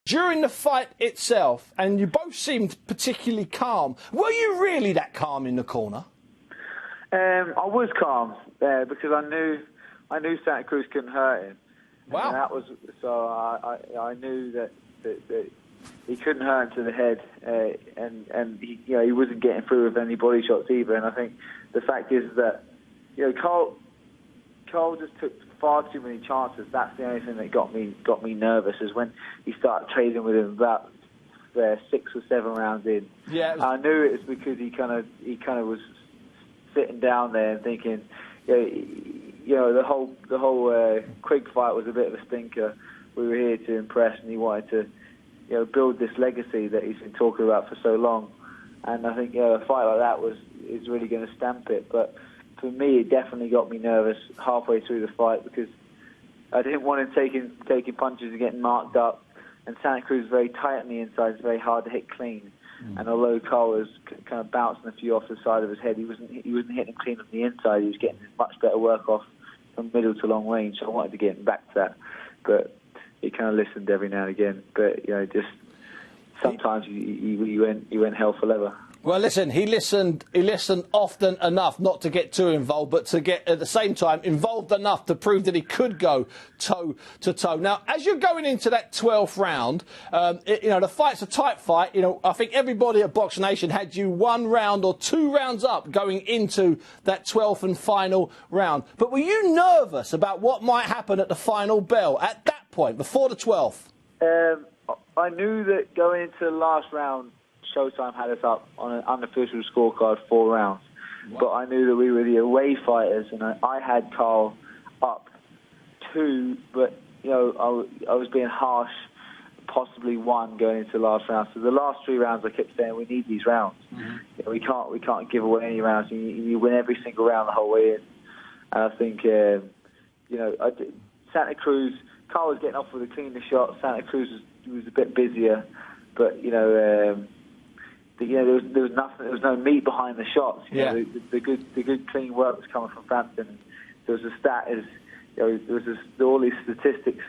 during the fight itself, and you both seemed particularly calm. Were you really that calm in the corner? I was calm because I knew Santa Cruz couldn't hurt him. Wow. And that was so. I knew that he couldn't hurt him to the head, and he, he wasn't getting through with any body shots either. And I think the fact is that Carl just took far too many chances. That's the only thing that got me nervous, is when he started trading with him about 6 or 7 rounds in. Yeah. I knew it was because he kind of was sitting down there and thinking, the whole Quigg fight was a bit of a stinker. We were here to impress, and he wanted to build this legacy that he's been talking about for so long. And I think a fight like that is really going to stamp it. But for me, it definitely got me nervous halfway through the fight, because I didn't want him taking punches and getting marked up. And Santa Cruz is very tight on the inside; it's very hard to hit clean. And although Carl was kind of bouncing a few off the side of his head, he wasn't hitting him clean on the inside. He was getting much better work off from middle to long range. So I wanted to get him back to that, but he kind of listened every now and again. But just sometimes he went hell for leather. Well, listen, he listened often enough not to get too involved, but to get, at the same time, involved enough to prove that he could go toe-to-toe. Now, as you're going into that 12th round, the fight's a tight fight. I think everybody at BoxNation had you 1 round or 2 rounds up going into that 12th and final round. But were you nervous about what might happen at the final bell at that point, before the 12th? I knew that going into the last round, Showtime had us up on an unofficial scorecard 4 rounds. Wow. But I knew that we were the away fighters, and I had Carl up 2, but I was being harsh, possibly 1 going into the last round. So the last 3 rounds, I kept saying we need these rounds. Mm-hmm. We can't give away any rounds. You win every single round the whole way in. And I think Santa Cruz, Carl was getting off with a cleaner shot. Santa Cruz was a bit busier, but there was nothing. There was no meat behind the shots. The good clean work was coming from Frampton. There was a stat there was all these statistics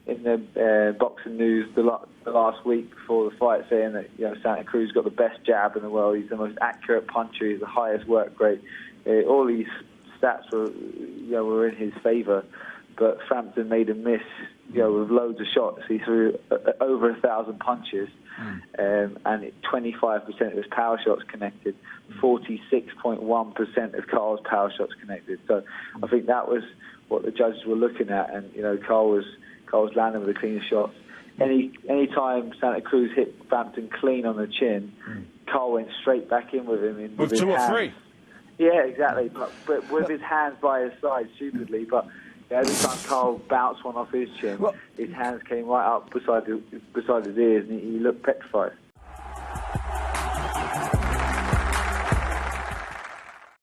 in the boxing news the last week before the fight, saying that Santa Cruz got the best jab in the world. He's the most accurate puncher. He's the highest work rate. All these stats were in his favour, but Frampton made a miss. With loads of shots. He threw over 1,000 punches, and 25% of his power shots connected, 46.1% of Carl's power shots connected. So I think that was what the judges were looking at, and Carl was landing with the cleanest shots. Any time Santa Cruz hit Frampton clean on the chin, Carl went straight back in with him with 2 or 3. Yeah, exactly. But with his hands by his side, stupidly, but. Every time Carl bounced one off his chin, his hands came right up beside his ears, and he looked petrified.